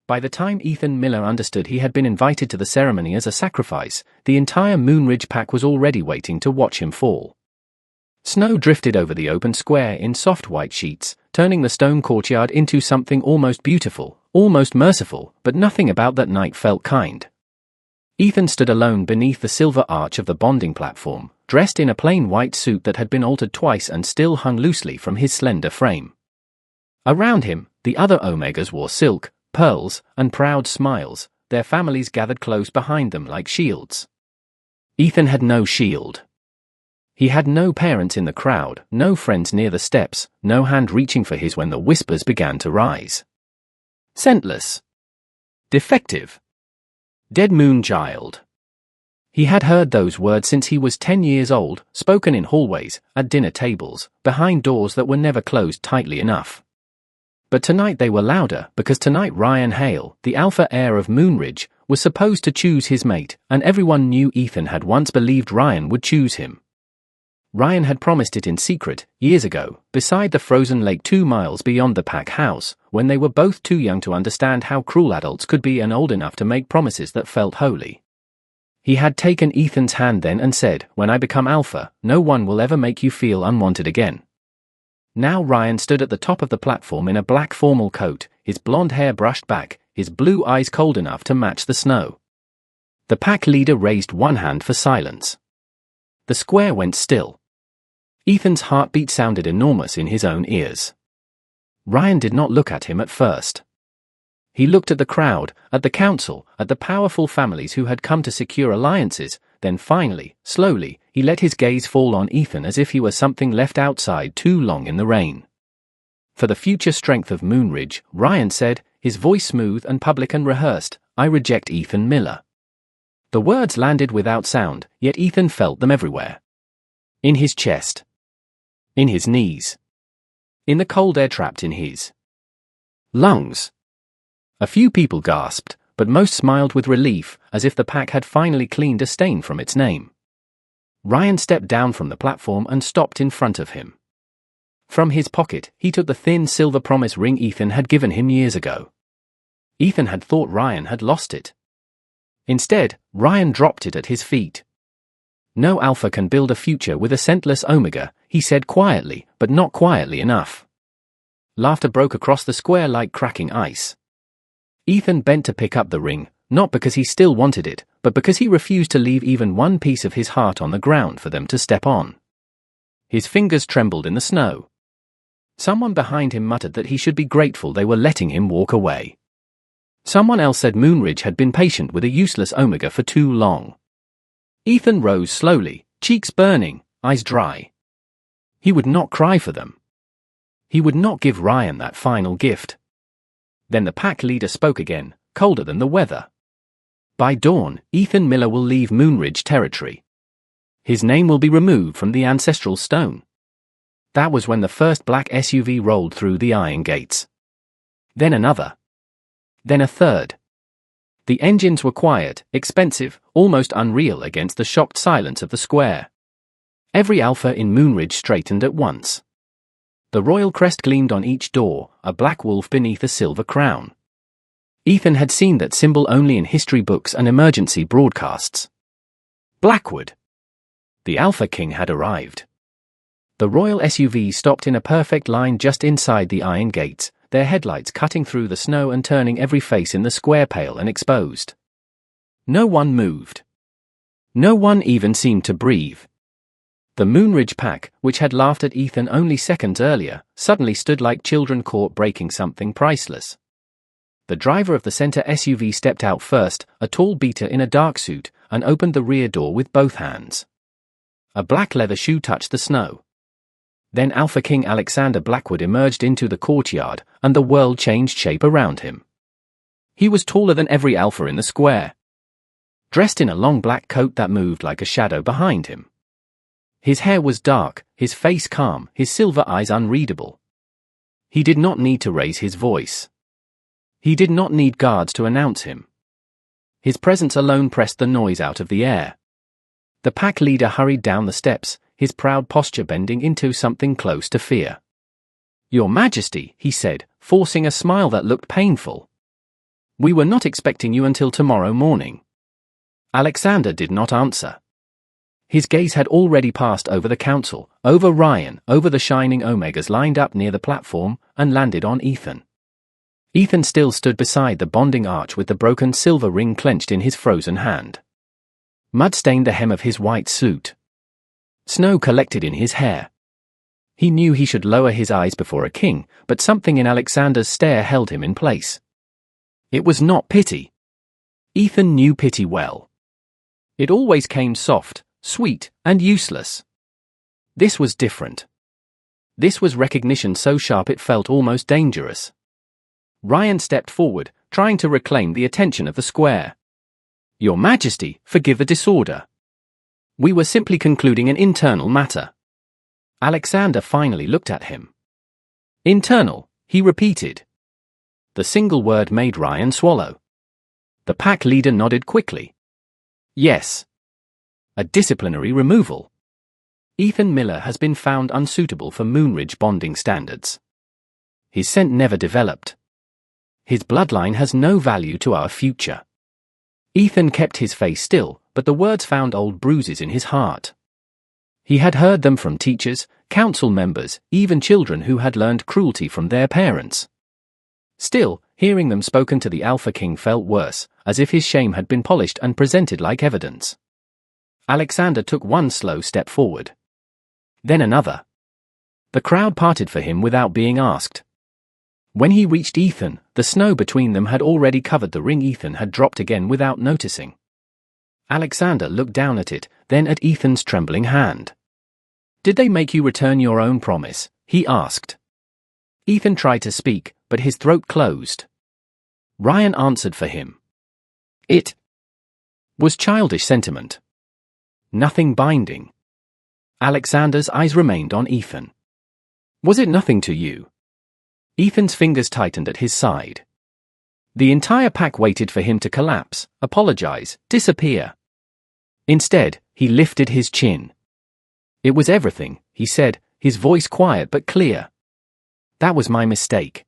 By the time Ethan Miller understood he had been invited to the ceremony as a sacrifice, the entire Moonridge pack was already waiting to watch him fall. Snow drifted over the open square in soft white sheets, turning the stone courtyard into something almost beautiful, almost merciful, but nothing about that night felt kind. Ethan stood alone beneath the silver arch of the bonding platform, dressed in a plain white suit that had been altered twice and still hung loosely from his slender frame. Around him, the other Omegas wore silk, pearls, and proud smiles, their families gathered close behind them like shields. Ethan had no shield. He had no parents in the crowd, no friends near the steps, no hand reaching for his when the whispers began to rise. Scentless. Defective. Dead Moon Child. He had heard those words since he was 10 years old, spoken in hallways, at dinner tables, behind doors that were never closed tightly enough. But tonight they were louder because tonight Ryan Hale, the alpha heir of Moonridge, was supposed to choose his mate, and everyone knew Ethan had once believed Ryan would choose him. Ryan had promised it in secret, years ago, beside the frozen lake 2 miles beyond the pack house, when they were both too young to understand how cruel adults could be and old enough to make promises that felt holy. He had taken Ethan's hand then and said, "When I become alpha, no one will ever make you feel unwanted again." Now Ryan stood at the top of the platform in a black formal coat, his blonde hair brushed back, his blue eyes cold enough to match the snow. The pack leader raised one hand for silence. The square went still. Ethan's heartbeat sounded enormous in his own ears. Ryan did not look at him at first. He looked at the crowd, at the council, at the powerful families who had come to secure alliances, then finally, slowly, he let his gaze fall on Ethan as if he were something left outside too long in the rain. "For the future strength of Moonridge," Ryan said, his voice smooth and public and rehearsed, "I reject Ethan Miller." The words landed without sound, yet Ethan felt them everywhere. In his chest. In his knees. In the cold air trapped in his lungs. A few people gasped, but most smiled with relief, as if the pack had finally cleaned a stain from its name. Ryan stepped down from the platform and stopped in front of him. From his pocket, he took the thin silver promise ring Ethan had given him years ago. Ethan had thought Ryan had lost it. Instead, Ryan dropped it at his feet. "No alpha can build a future with a scentless Omega," he said quietly, but not quietly enough. Laughter broke across the square like cracking ice. Ethan bent to pick up the ring, not because he still wanted it, but because he refused to leave even one piece of his heart on the ground for them to step on. His fingers trembled in the snow. Someone behind him muttered that he should be grateful they were letting him walk away. Someone else said Moonridge had been patient with a useless Omega for too long. Ethan rose slowly, cheeks burning, eyes dry. He would not cry for them. He would not give Ryan that final gift. Then the pack leader spoke again, colder than the weather. "By dawn, Ethan Miller will leave Moonridge territory. His name will be removed from the ancestral stone." That was when the first black SUV rolled through the iron gates. Then another. Then a third. The engines were quiet, expensive, almost unreal against the shocked silence of the square. Every alpha in Moonridge straightened at once. The royal crest gleamed on each door, a black wolf beneath a silver crown. Ethan had seen that symbol only in history books and emergency broadcasts. Blackwood. The Alpha King had arrived. The royal SUV stopped in a perfect line just inside the iron gates, their headlights cutting through the snow and turning every face in the square pale and exposed. No one moved. No one even seemed to breathe. The Moonridge pack, which had laughed at Ethan only seconds earlier, suddenly stood like children caught breaking something priceless. The driver of the center SUV stepped out first, a tall beater in a dark suit, and opened the rear door with both hands. A black leather shoe touched the snow. Then Alpha King Alexander Blackwood emerged into the courtyard, and the world changed shape around him. He was taller than every alpha in the square. Dressed in a long black coat that moved like a shadow behind him. His hair was dark, his face calm, his silver eyes unreadable. He did not need to raise his voice. He did not need guards to announce him. His presence alone pressed the noise out of the air. The pack leader hurried down the steps, his proud posture bending into something close to fear. "Your Majesty," he said, forcing a smile that looked painful. We were not expecting you until tomorrow morning. Alexander did not answer. His gaze had already passed over the council, over Ryan, over the shining Omegas lined up near the platform, and landed on Ethan. Ethan still stood beside the bonding arch with the broken silver ring clenched in his frozen hand. Mud stained the hem of his white suit. Snow collected in his hair. He knew he should lower his eyes before a king, but something in Alexander's stare held him in place. It was not pity. Ethan knew pity well. It always came soft, sweet, and useless. This was different. This was recognition so sharp it felt almost dangerous. Ryan stepped forward, trying to reclaim the attention of the square. Your Majesty, forgive the disorder. We were simply concluding an internal matter. Alexander finally looked at him. Internal, he repeated. The single word made Ryan swallow. The pack leader nodded quickly. Yes. A disciplinary removal. Ethan Miller has been found unsuitable for Moonridge bonding standards. His scent never developed. His bloodline has no value to our future. Ethan kept his face still, but the words found old bruises in his heart. He had heard them from teachers, council members, even children who had learned cruelty from their parents. Still, hearing them spoken to the Alpha King felt worse, as if his shame had been polished and presented like evidence. Alexander took one slow step forward. Then another. The crowd parted for him without being asked. When he reached Ethan, the snow between them had already covered the ring. Ethan had dropped again without noticing. Alexander looked down at it, then at Ethan's trembling hand. Did they make you return your own promise? He asked. Ethan tried to speak, but his throat closed. Ryan answered for him. It was childish sentiment. Nothing binding. Alexander's eyes remained on Ethan. Was it nothing to you? Ethan's fingers tightened at his side. The entire pack waited for him to collapse, apologize, disappear. Instead, he lifted his chin. It was everything, he said, his voice quiet but clear. That was my mistake.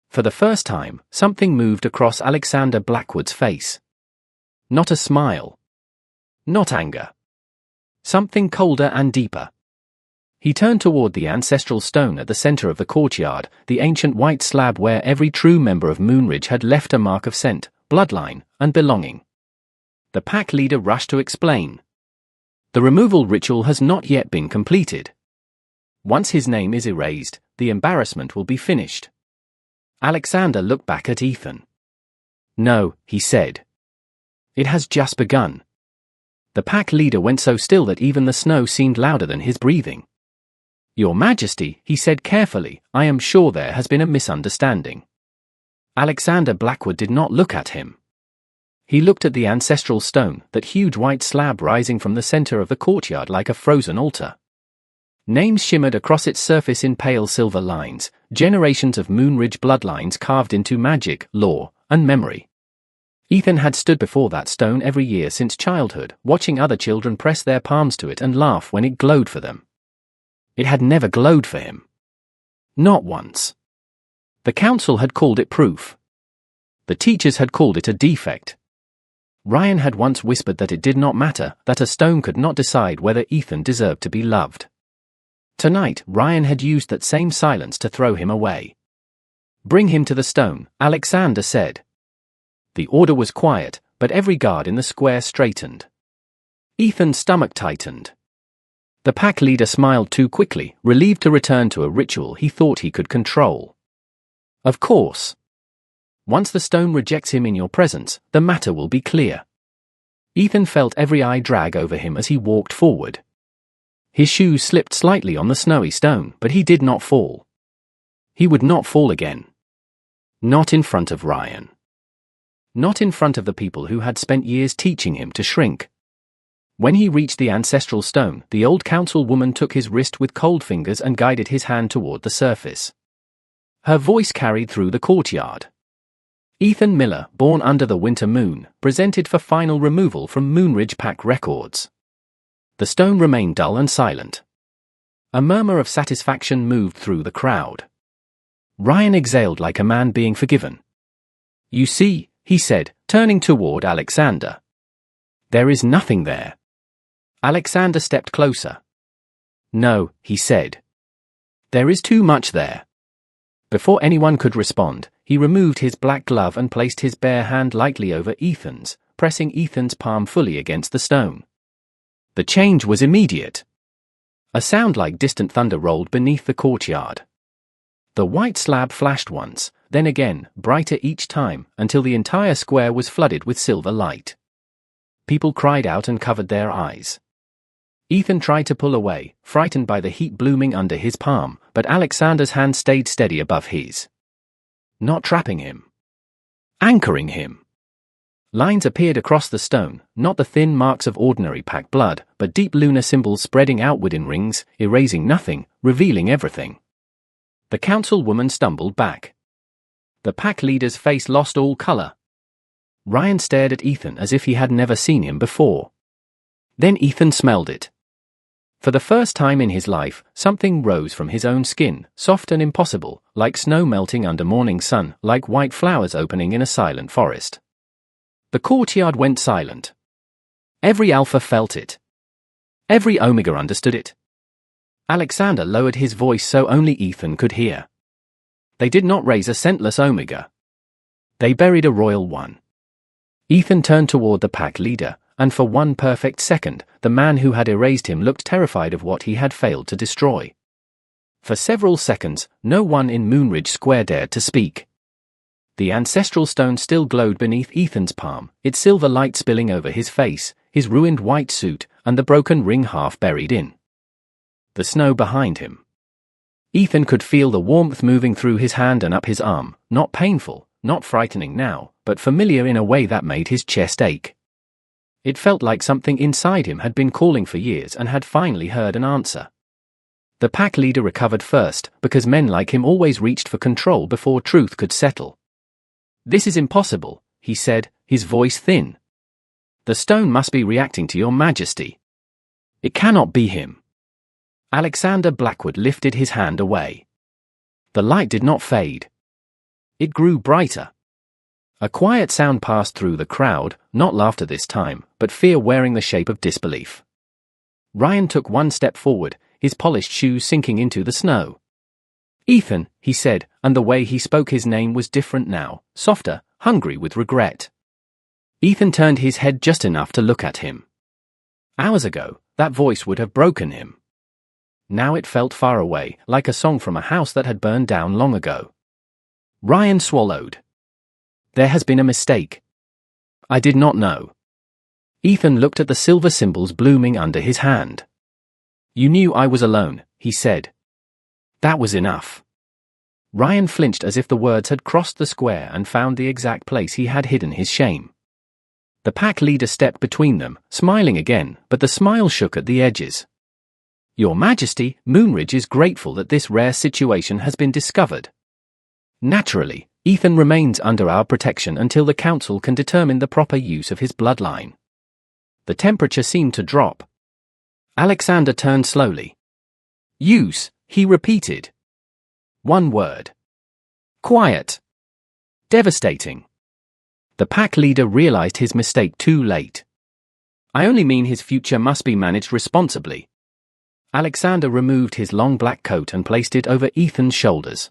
For the first time, something moved across Alexander Blackwood's face. Not a smile. Not anger. Something colder and deeper. He turned toward the ancestral stone at the center of the courtyard, the ancient white slab where every true member of Moonridge had left a mark of scent, bloodline, and belonging. The pack leader rushed to explain. The removal ritual has not yet been completed. Once his name is erased, the embarrassment will be finished. Alexander looked back at Ethan. No, he said. It has just begun. The pack leader went so still that even the snow seemed louder than his breathing. Your Majesty, he said carefully, I am sure there has been a misunderstanding. Alexander Blackwood did not look at him. He looked at the ancestral stone, that huge white slab rising from the center of the courtyard like a frozen altar. Names shimmered across its surface in pale silver lines, generations of Moonridge bloodlines carved into magic, lore, and memory. Ethan had stood before that stone every year since childhood, watching other children press their palms to it and laugh when it glowed for them. It had never glowed for him. Not once. The council had called it proof. The teachers had called it a defect. Ryan had once whispered that it did not matter, that a stone could not decide whether Ethan deserved to be loved. Tonight, Ryan had used that same silence to throw him away. Bring him to the stone, Alexander said. The order was quiet, but every guard in the square straightened. Ethan's stomach tightened. The pack leader smiled too quickly, relieved to return to a ritual he thought he could control. Of course. Once the stone rejects him in your presence, the matter will be clear. Ethan felt every eye drag over him as he walked forward. His shoes slipped slightly on the snowy stone, but he did not fall. He would not fall again. Not in front of Ryan. Not in front of the people who had spent years teaching him to shrink. When he reached the ancestral stone, the old councilwoman took his wrist with cold fingers and guided his hand toward the surface. Her voice carried through the courtyard. Ethan Miller, born under the winter moon, presented for final removal from Moonridge Pack records. The stone remained dull and silent. A murmur of satisfaction moved through the crowd. Ryan exhaled like a man being forgiven. You see, he said, turning toward Alexander. There is nothing there. Alexander stepped closer. No, he said. There is too much there. Before anyone could respond, he removed his black glove and placed his bare hand lightly over Ethan's, pressing Ethan's palm fully against the stone. The change was immediate. A sound like distant thunder rolled beneath the courtyard. The white slab flashed once, then again, brighter each time, until the entire square was flooded with silver light. People cried out and covered their eyes. Ethan tried to pull away, frightened by the heat blooming under his palm, but Alexander's hand stayed steady above his. Not trapping him. Anchoring him. Lines appeared across the stone, not the thin marks of ordinary pack blood, but deep lunar symbols spreading outward in rings, erasing nothing, revealing everything. The councilwoman stumbled back. The pack leader's face lost all color. Ryan stared at Ethan as if he had never seen him before. Then Ethan smelled it. For the first time in his life, something rose from his own skin, soft and impossible, like snow melting under morning sun, like white flowers opening in a silent forest. The courtyard went silent. Every Alpha felt it. Every Omega understood it. Alexander lowered his voice so only Ethan could hear. They did not raise a scentless Omega. They buried a royal one. Ethan turned toward the pack leader, and for one perfect second, the man who had erased him looked terrified of what he had failed to destroy. For several seconds, no one in Moonridge Square dared to speak. The ancestral stone still glowed beneath Ethan's palm, its silver light spilling over his face, his ruined white suit, and the broken ring half buried in the snow behind him. Ethan could feel the warmth moving through his hand and up his arm, not painful, not frightening now, but familiar in a way that made his chest ache. It felt like something inside him had been calling for years and had finally heard an answer. The pack leader recovered first, because men like him always reached for control before truth could settle. This is impossible, he said, his voice thin. The stone must be reacting to your majesty. It cannot be him. Alexander Blackwood lifted his hand away. The light did not fade. It grew brighter. A quiet sound passed through the crowd, not laughter this time, but fear wearing the shape of disbelief. Ryan took one step forward, his polished shoes sinking into the snow. Ethan, he said, and the way he spoke his name was different now, softer, hungry with regret. Ethan turned his head just enough to look at him. Hours ago, that voice would have broken him. Now it felt far away, like a song from a house that had burned down long ago. Ryan swallowed. There has been a mistake. I did not know. Ethan looked at the silver symbols blooming under his hand. You knew I was alone, he said. That was enough. Ryan flinched as if the words had crossed the square and found the exact place he had hidden his shame. The pack leader stepped between them, smiling again, but the smile shook at the edges. Your Majesty, Moonridge is grateful that this rare situation has been discovered. Naturally, Ethan remains under our protection until the council can determine the proper use of his bloodline. The temperature seemed to drop. Alexander turned slowly. Use, he repeated. One word. Quiet. Devastating. The pack leader realized his mistake too late. I only mean his future must be managed responsibly. Alexander removed his long black coat and placed it over Ethan's shoulders.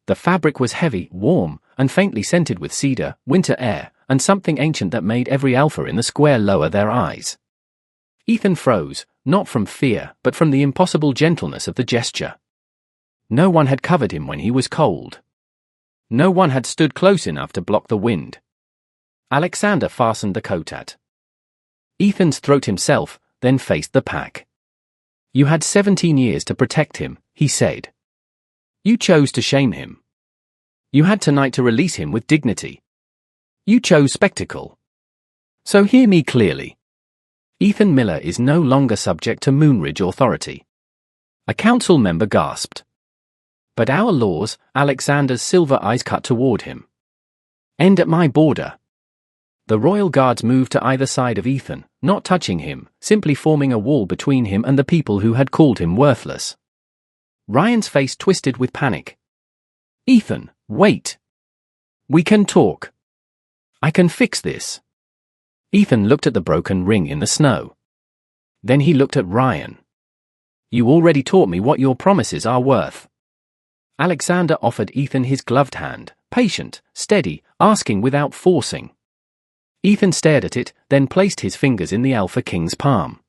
The fabric was heavy, warm, and faintly scented with cedar, winter air, and something ancient that made every alpha in the square lower their eyes. Ethan froze, not from fear, but from the impossible gentleness of the gesture. No one had covered him when he was cold. No one had stood close enough to block the wind. Alexander fastened the coat at Ethan's throat himself, then faced the pack. You had 17 years to protect him, he said. You chose to shame him. You had tonight to release him with dignity. You chose spectacle. So hear me clearly. Ethan Miller is no longer subject to Moonridge authority. A council member gasped. But our laws, Alexander's silver eyes cut toward him. End at my border. The royal guards moved to either side of Ethan, not touching him, simply forming a wall between him and the people who had called him worthless. Ryan's face twisted with panic. Ethan, wait. We can talk. I can fix this. Ethan looked at the broken ring in the snow. Then he looked at Ryan. You already taught me what your promises are worth. Alexander offered Ethan his gloved hand, patient, steady, asking without forcing. Ethan stared at it, then placed his fingers in the Alpha King's palm.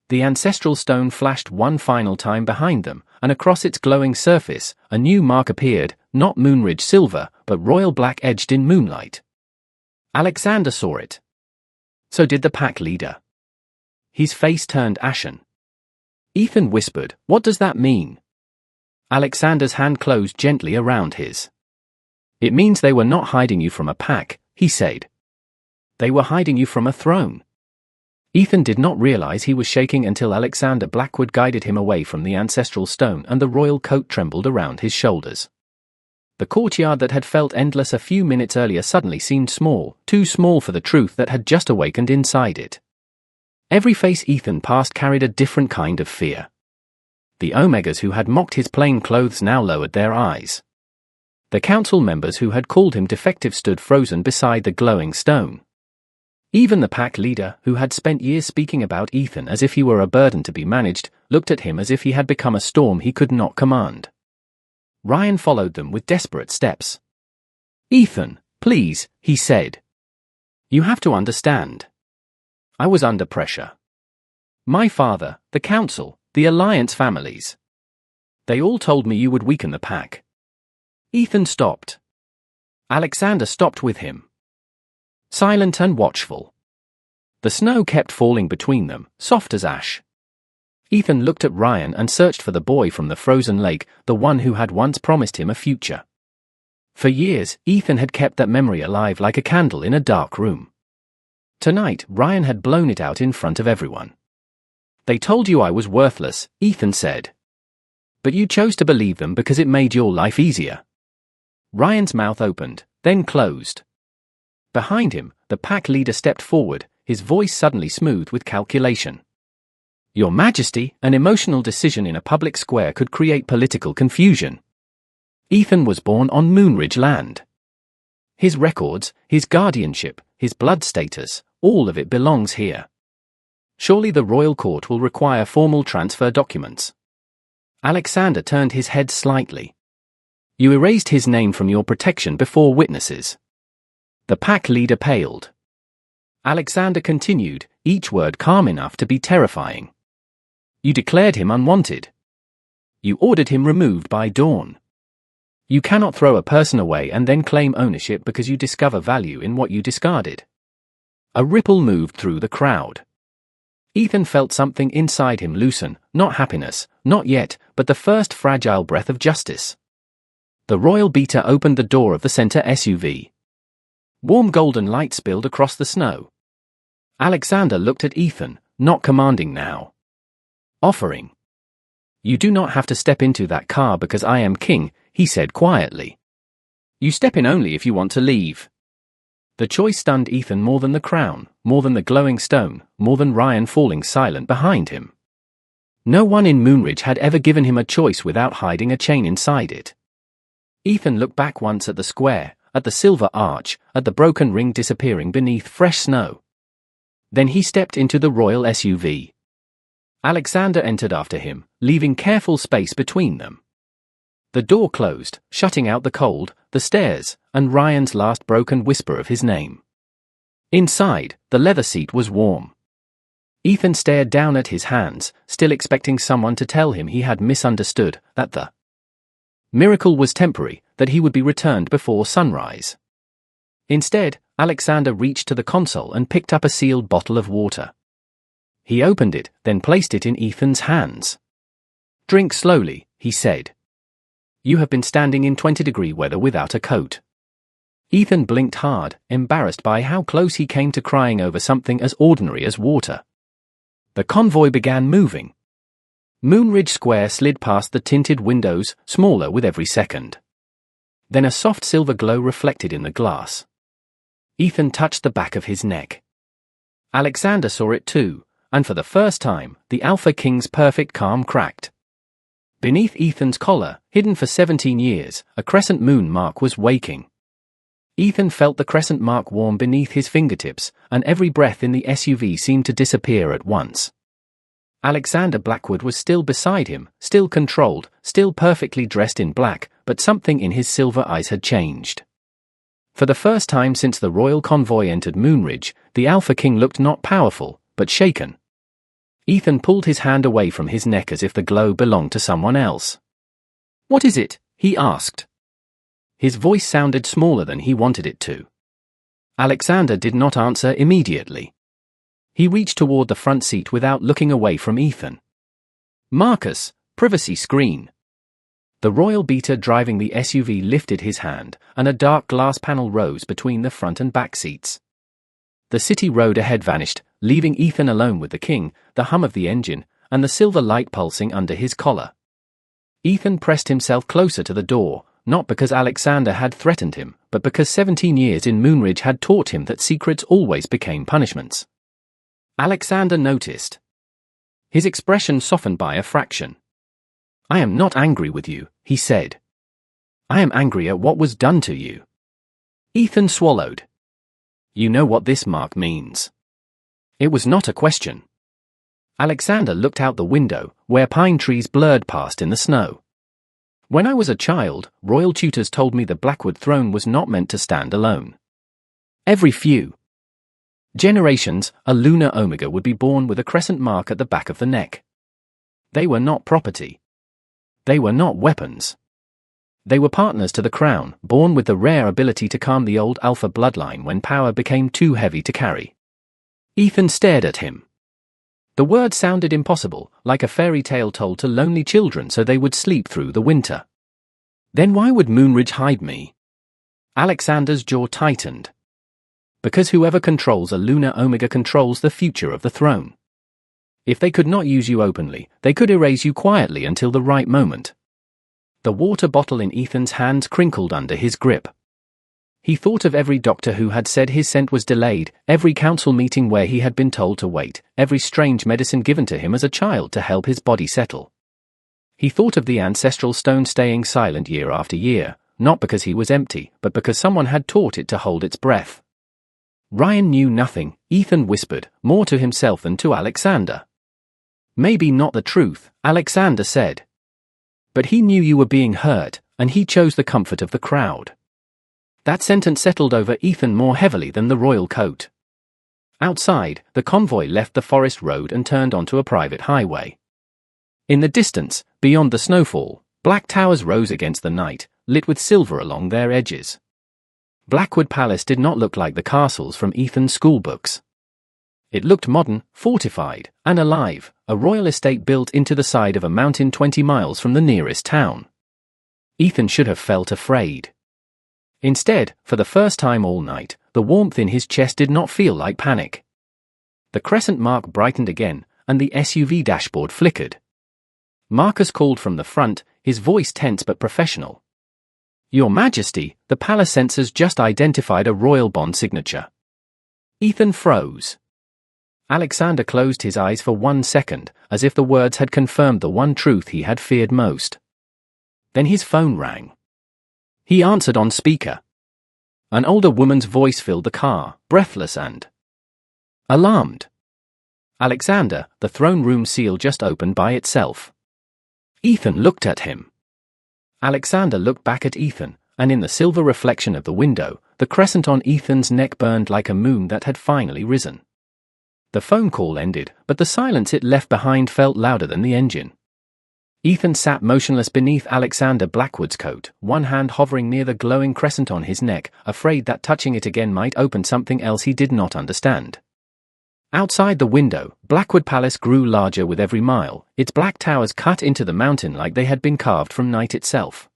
The ancestral stone flashed one final time behind them, and across its glowing surface, a new mark appeared, not Moonridge silver, but royal black edged in moonlight. Alexander saw it. So did the pack leader. His face turned ashen. Ethan whispered, "What does that mean?" Alexander's hand closed gently around his. "It means they were not hiding you from a pack," he said. "They were hiding you from a throne." Ethan did not realize he was shaking until Alexander Blackwood guided him away from the ancestral stone and the royal coat trembled around his shoulders. The courtyard that had felt endless a few minutes earlier suddenly seemed small, too small for the truth that had just awakened inside it. Every face Ethan passed carried a different kind of fear. The Omegas who had mocked his plain clothes now lowered their eyes. The council members who had called him defective stood frozen beside the glowing stone. Even the pack leader, who had spent years speaking about Ethan as if he were a burden to be managed, looked at him as if he had become a storm he could not command. Ryan followed them with desperate steps. "Ethan, please," he said. "You have to understand. I was under pressure. My father, the council, the alliance families. They all told me you would weaken the pack." Ethan stopped. Alexander stopped with him. Silent and watchful. The snow kept falling between them, soft as ash. Ethan looked at Ryan and searched for the boy from the frozen lake, the one who had once promised him a future. For years, Ethan had kept that memory alive like a candle in a dark room. Tonight, Ryan had blown it out in front of everyone. "They told you I was worthless," Ethan said. "But you chose to believe them because it made your life easier." Ryan's mouth opened, then closed. Behind him, the pack leader stepped forward, his voice suddenly smooth with calculation. "Your Majesty, an emotional decision in a public square could create political confusion. Ethan was born on Moonridge land. His records, his guardianship, his blood status, all of it belongs here. Surely the royal court will require formal transfer documents." Alexander turned his head slightly. "You erased his name from your protection before witnesses." The pack leader paled. Alexander continued, each word calm enough to be terrifying. "You declared him unwanted. You ordered him removed by dawn. You cannot throw a person away and then claim ownership because you discover value in what you discarded." A ripple moved through the crowd. Ethan felt something inside him loosen, not happiness, not yet, but the first fragile breath of justice. The royal beater opened the door of the center SUV. Warm golden light spilled across the snow. Alexander looked at Ethan, not commanding now. Offering. "You do not have to step into that car because I am king," he said quietly. "You step in only if you want to leave." The choice stunned Ethan more than the crown, more than the glowing stone, more than Ryan falling silent behind him. No one in Moonridge had ever given him a choice without hiding a chain inside it. Ethan looked back once at the square, at the silver arch, at the broken ring disappearing beneath fresh snow. Then he stepped into the royal SUV. Alexander entered after him, leaving careful space between them. The door closed, shutting out the cold, the stares, and Ryan's last broken whisper of his name. Inside, the leather seat was warm. Ethan stared down at his hands, still expecting someone to tell him he had misunderstood, that the miracle was temporary, that he would be returned before sunrise. Instead, Alexander reached to the console and picked up a sealed bottle of water. He opened it, then placed it in Ethan's hands. "Drink slowly," he said. "You have been standing in 20-degree weather without a coat." Ethan blinked hard, embarrassed by how close he came to crying over something as ordinary as water. The convoy began moving. Moonridge Square slid past the tinted windows, smaller with every second. Then a soft silver glow reflected in the glass. Ethan touched the back of his neck. Alexander saw it too, and for the first time, the Alpha King's perfect calm cracked. Beneath Ethan's collar, hidden for 17 years, a crescent moon mark was waking. Ethan felt the crescent mark warm beneath his fingertips, and every breath in the SUV seemed to disappear at once. Alexander Blackwood was still beside him, still controlled, still perfectly dressed in black, but something in his silver eyes had changed. For the first time since the royal convoy entered Moonridge, the Alpha King looked not powerful, but shaken. Ethan pulled his hand away from his neck as if the glow belonged to someone else. "What is it?" he asked. His voice sounded smaller than he wanted it to. Alexander did not answer immediately. He reached toward the front seat without looking away from Ethan. "Marcus, privacy screen." The royal beater driving the SUV lifted his hand, and a dark glass panel rose between the front and back seats. The city road ahead vanished, leaving Ethan alone with the king, the hum of the engine, and the silver light pulsing under his collar. Ethan pressed himself closer to the door, not because Alexander had threatened him, but because 17 years in Moonridge had taught him that secrets always became punishments. Alexander noticed. His expression softened by a fraction. "I am not angry with you," he said. "I am angry at what was done to you." Ethan swallowed. "You know what this mark means." It was not a question. Alexander looked out the window, where pine trees blurred past in the snow. "When I was a child, royal tutors told me the Blackwood throne was not meant to stand alone. Every few generations, a lunar Omega would be born with a crescent mark at the back of the neck. They were not property. They were not weapons. They were partners to the crown, born with the rare ability to calm the old Alpha bloodline when power became too heavy to carry." Ethan stared at him. The word sounded impossible, like a fairy tale told to lonely children so they would sleep through the winter. "Then why would Moonridge hide me?" Alexander's jaw tightened. "Because whoever controls a lunar Omega controls the future of the throne. If they could not use you openly, they could erase you quietly until the right moment." The water bottle in Ethan's hands crinkled under his grip. He thought of every doctor who had said his scent was delayed, every council meeting where he had been told to wait, every strange medicine given to him as a child to help his body settle. He thought of the ancestral stone staying silent year after year, not because he was empty, but because someone had taught it to hold its breath. "Ryan knew nothing," Ethan whispered, more to himself than to Alexander. "Maybe not the truth," Alexander said. "But he knew you were being hurt, and he chose the comfort of the crowd." That sentence settled over Ethan more heavily than the royal coat. Outside, the convoy left the forest road and turned onto a private highway. In the distance, beyond the snowfall, black towers rose against the night, lit with silver along their edges. Blackwood Palace did not look like the castles from Ethan's schoolbooks. It looked modern, fortified, and alive, a royal estate built into the side of a mountain 20 miles from the nearest town. Ethan should have felt afraid. Instead, for the first time all night, the warmth in his chest did not feel like panic. The crescent mark brightened again, and the SUV dashboard flickered. Marcus called from the front, his voice tense but professional. "Your Majesty, the palace sensors just identified a royal bond signature." Ethan froze. Alexander closed his eyes for 1 second, as if the words had confirmed the one truth he had feared most. Then his phone rang. He answered on speaker. An older woman's voice filled the car, breathless and alarmed. "Alexander, the throne room seal just opened by itself." Ethan looked at him. Alexander looked back at Ethan, and in the silver reflection of the window, the crescent on Ethan's neck burned like a moon that had finally risen. The phone call ended, but the silence it left behind felt louder than the engine. Ethan sat motionless beneath Alexander Blackwood's coat, one hand hovering near the glowing crescent on his neck, afraid that touching it again might open something else he did not understand. Outside the window, Blackwood Palace grew larger with every mile, its black towers cut into the mountain like they had been carved from night itself.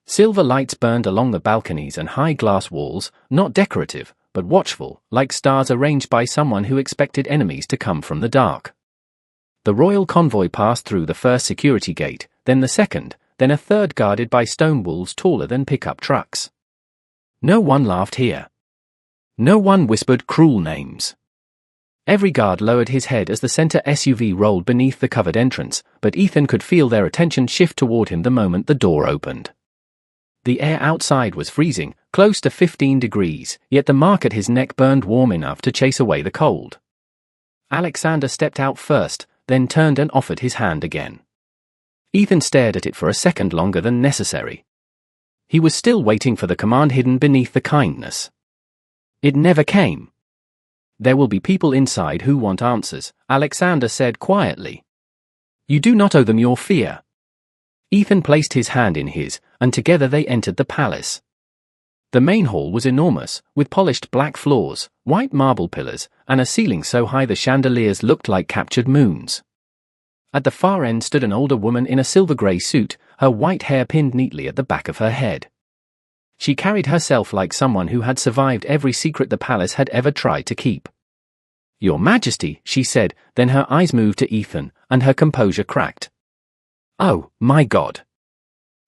Silver lights burned along the balconies and high glass walls, not decorative, but watchful, like stars arranged by someone who expected enemies to come from the dark. The royal convoy passed through the first security gate, then the second, then a third guarded by stone walls taller than pickup trucks. No one laughed here. No one whispered cruel names. Every guard lowered his head as the center SUV rolled beneath the covered entrance, but Ethan could feel their attention shift toward him the moment the door opened. The air outside was freezing, close to 15 degrees, yet the mark at his neck burned warm enough to chase away the cold. Alexander stepped out first, then turned and offered his hand again. Ethan stared at it for a second longer than necessary. He was still waiting for the command hidden beneath the kindness. It never came. "There will be people inside who want answers," Alexander said quietly. "You do not owe them your fear." Ethan placed his hand in his, and together they entered the palace. The main hall was enormous, with polished black floors, white marble pillars, and a ceiling so high the chandeliers looked like captured moons. At the far end stood an older woman in a silver-grey suit, her white hair pinned neatly at the back of her head. She carried herself like someone who had survived every secret the palace had ever tried to keep. "Your Majesty," she said, then her eyes moved to Ethan, and her composure cracked. "Oh, my God."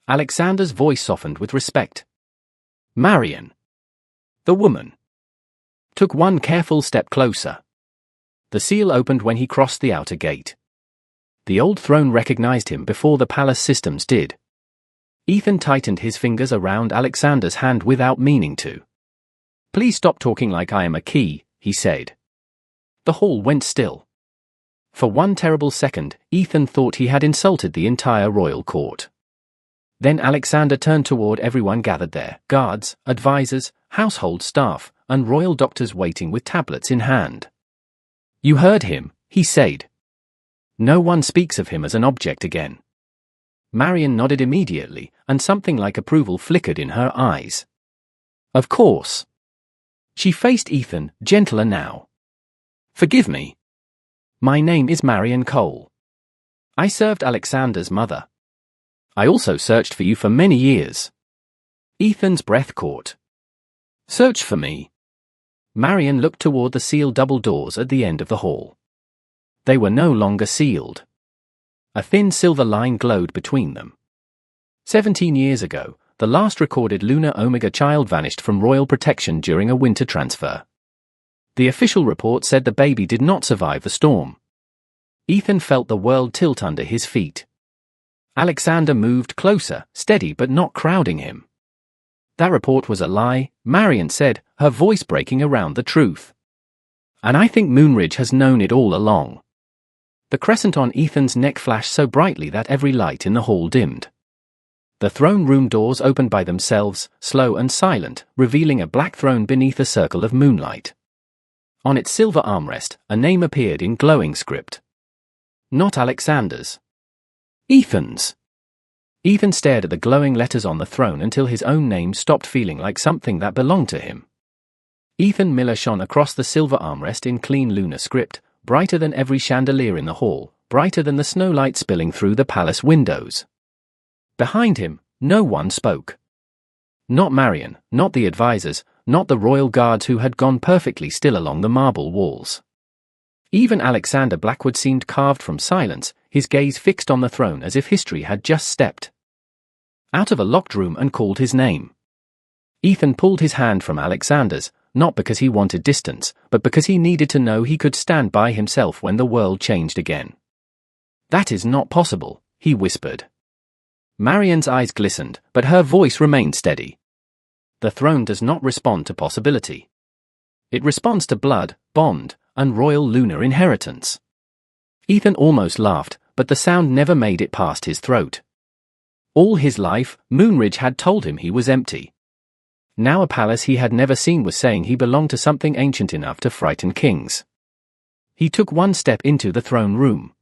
Alexander's voice softened with respect. "Marion." The woman took one careful step closer. The seal opened when he crossed the outer gate. The old throne recognized him before the palace systems did. Ethan tightened his fingers around Alexander's hand without meaning to. "Please stop talking like I am a key," he said. The hall went still. For one terrible second, Ethan thought he had insulted the entire royal court. Then Alexander turned toward everyone gathered there, guards, advisors, household staff, and royal doctors waiting with tablets in hand. "You heard him," he said. "No one speaks of him as an object again." Marion nodded immediately, and something like approval flickered in her eyes. "Of course." She faced Ethan, gentler now. "Forgive me. My name is Marion Cole. I served Alexander's mother. I also searched for you for many years." Ethan's breath caught. "Search for me?" Marion looked toward the sealed double doors at the end of the hall. They were no longer sealed. A thin silver line glowed between them. 17 years ago, the last recorded lunar Omega child vanished from royal protection during a winter transfer. The official report said the baby did not survive the storm. Ethan felt the world tilt under his feet. Alexander moved closer, steady but not crowding him. "That report was a lie," Marion said, her voice breaking around the truth. "And I think Moonridge has known it all along." The crescent on Ethan's neck flashed so brightly that every light in the hall dimmed. The throne room doors opened by themselves, slow and silent, revealing a black throne beneath a circle of moonlight. On its silver armrest, a name appeared in glowing script. Not Alexander's. Ethan's. Ethan stared at the glowing letters on the throne until his own name stopped feeling like something that belonged to him. Ethan Miller shone across the silver armrest in clean lunar script, brighter than every chandelier in the hall, brighter than the snowlight spilling through the palace windows. Behind him, no one spoke. Not Marion, not the advisors, not the royal guards who had gone perfectly still along the marble walls. Even Alexander Blackwood seemed carved from silence, his gaze fixed on the throne as if history had just stepped out of a locked room and called his name. Ethan pulled his hand from Alexander's, not because he wanted distance, but because he needed to know he could stand by himself when the world changed again. "That is not possible," he whispered. Marion's eyes glistened, but her voice remained steady. "The throne does not respond to possibility. It responds to blood, bond, and royal lunar inheritance." Ethan almost laughed, but the sound never made it past his throat. All his life, Moonridge had told him he was empty. Now a palace he had never seen was saying he belonged to something ancient enough to frighten kings. He took one step into the throne room.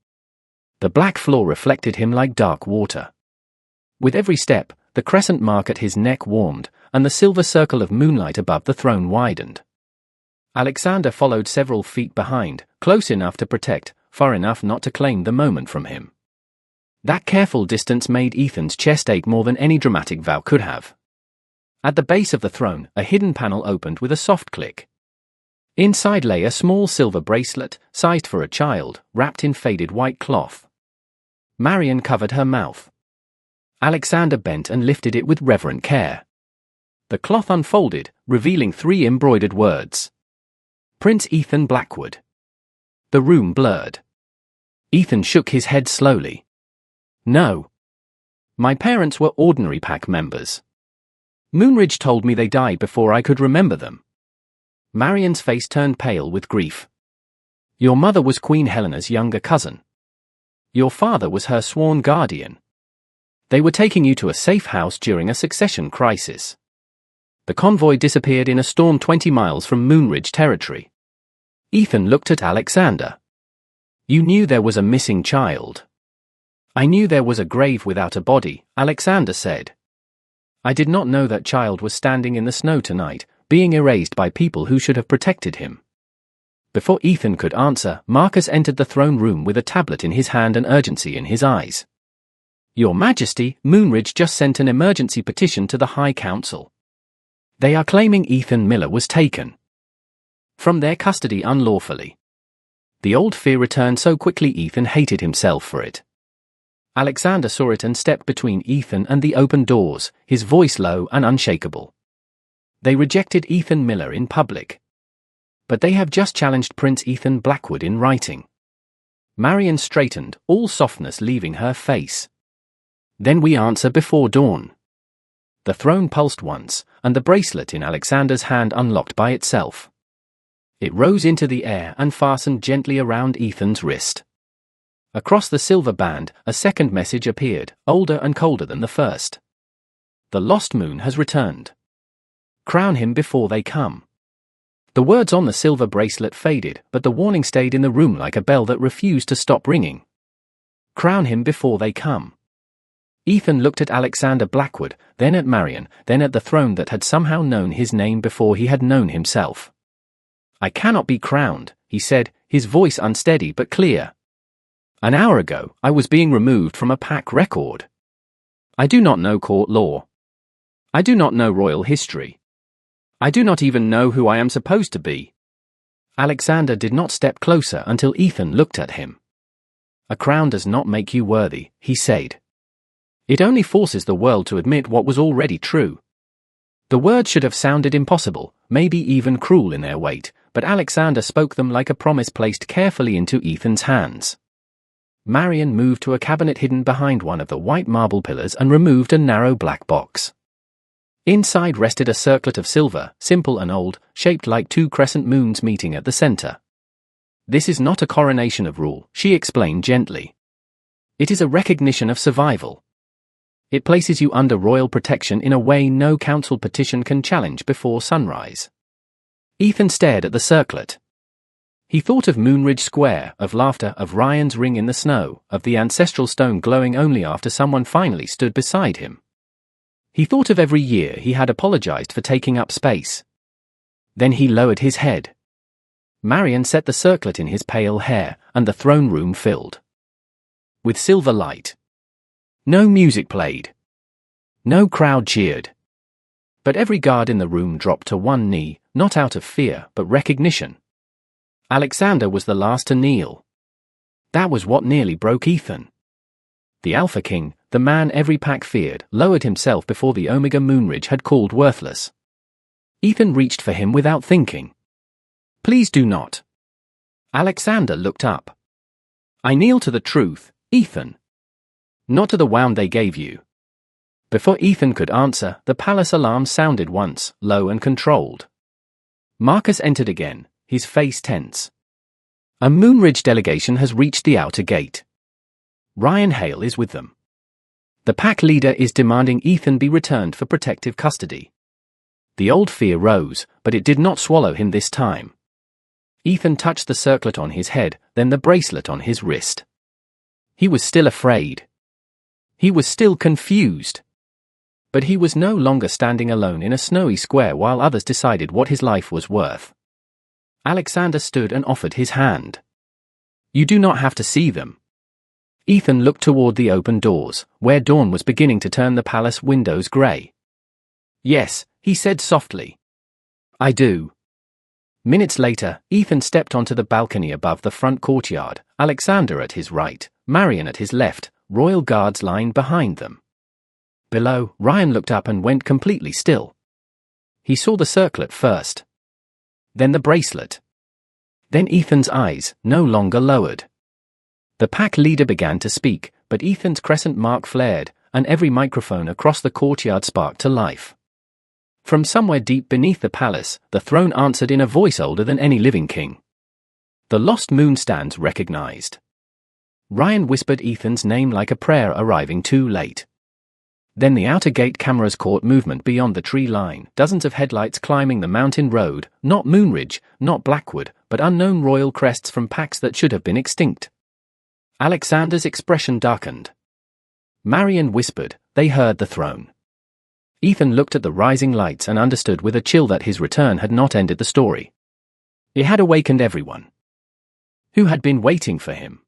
The black floor reflected him like dark water. With every step, the crescent mark at his neck warmed, and the silver circle of moonlight above the throne widened. Alexander followed several feet behind, close enough to protect, far enough not to claim the moment from him. That careful distance made Ethan's chest ache more than any dramatic vow could have. At the base of the throne, a hidden panel opened with a soft click. Inside lay a small silver bracelet, sized for a child, wrapped in faded white cloth. Marion covered her mouth. Alexander bent and lifted it with reverent care. The cloth unfolded, revealing 3 embroidered words. Prince Ethan Blackwood. The room blurred. Ethan shook his head slowly. "No. My parents were ordinary pack members. Moonridge told me they died before I could remember them. Marion's face turned pale with grief. Your mother was Queen Helena's younger cousin. Your father was her sworn guardian. They were taking you to a safe house during a succession crisis. The convoy disappeared in a storm 20 miles from Moonridge territory. Ethan looked at Alexander. You knew there was a missing child. I knew there was a grave without a body, Alexander said. I did not know that child was standing in the snow tonight, being erased by people who should have protected him. Before Ethan could answer, Marcus entered the throne room with a tablet in his hand and urgency in his eyes. Your Majesty, Moonridge just sent an emergency petition to the High Council. They are claiming Ethan Miller was taken from their custody unlawfully. The old fear returned so quickly Ethan hated himself for it. Alexander saw it and stepped between Ethan and the open doors, his voice low and unshakable. They rejected Ethan Miller in public. But they have just challenged Prince Ethan Blackwood in writing. Marion straightened, all softness leaving her face. Then we answer before dawn. The throne pulsed once, and the bracelet in Alexander's hand unlocked by itself. It rose into the air and fastened gently around Ethan's wrist. Across the silver band, a second message appeared, older and colder than the first. The lost moon has returned. Crown him before they come. The words on the silver bracelet faded, but the warning stayed in the room like a bell that refused to stop ringing. Crown him before they come. Ethan looked at Alexander Blackwood, then at Marion, then at the throne that had somehow known his name before he had known himself. I cannot be crowned, he said, his voice unsteady but clear. An hour ago, I was being removed from a pack record. I do not know court law. I do not know royal history. I do not even know who I am supposed to be. Alexander did not step closer until Ethan looked at him. A crown does not make you worthy, he said. It only forces the world to admit what was already true. The words should have sounded impossible, maybe even cruel in their weight, but Alexander spoke them like a promise placed carefully into Ethan's hands. Marion moved to a cabinet hidden behind one of the white marble pillars and removed a narrow black box. Inside rested a circlet of silver, simple and old, shaped like two crescent moons meeting at the center. This is not a coronation of rule, she explained gently. It is a recognition of survival. It places you under royal protection in a way no council petition can challenge before sunrise. Ethan stared at the circlet. He thought of Moonridge Square, of laughter, of Ryan's ring in the snow, of the ancestral stone glowing only after someone finally stood beside him. He thought of every year he had apologized for taking up space. Then he lowered his head. Marion set the circlet in his pale hair, and the throne room filled with silver light. No music played. No crowd cheered. But every guard in the room dropped to one knee, not out of fear, but recognition. Alexander was the last to kneel. That was what nearly broke Ethan. The Alpha King, the man every pack feared, lowered himself before the Omega Moonridge had called worthless. Ethan reached for him without thinking. Please do not. Alexander looked up. I kneel to the truth, Ethan. Not to the wound they gave you. Before Ethan could answer, the palace alarm sounded once, low and controlled. Marcus entered again, his face tense. A Moonridge delegation has reached the outer gate. Ryan Hale is with them. The pack leader is demanding Ethan be returned for protective custody. The old fear rose, but it did not swallow him this time. Ethan touched the circlet on his head, then the bracelet on his wrist. He was still afraid. He was still confused. But he was no longer standing alone in a snowy square while others decided what his life was worth. Alexander stood and offered his hand. You do not have to see them. Ethan looked toward the open doors, where dawn was beginning to turn the palace windows grey. Yes, he said softly. I do. Minutes later, Ethan stepped onto the balcony above the front courtyard, Alexander at his right, Marion at his left, royal guards lined behind them. Below, Ryan looked up and went completely still. He saw the circlet first. Then the bracelet. Then Ethan's eyes, no longer lowered. The pack leader began to speak, but Ethan's crescent mark flared, and every microphone across the courtyard sparked to life. From somewhere deep beneath the palace, the throne answered in a voice older than any living king. The lost moon stands recognized. Ryan whispered Ethan's name like a prayer, arriving too late. Then the outer gate cameras caught movement beyond the tree line, dozens of headlights climbing the mountain road, not Moonridge, not Blackwood, but unknown royal crests from packs that should have been extinct. Alexander's expression darkened. Marion whispered, they heard the throne. Ethan looked at the rising lights and understood with a chill that his return had not ended the story. It had awakened everyone who had been waiting for him.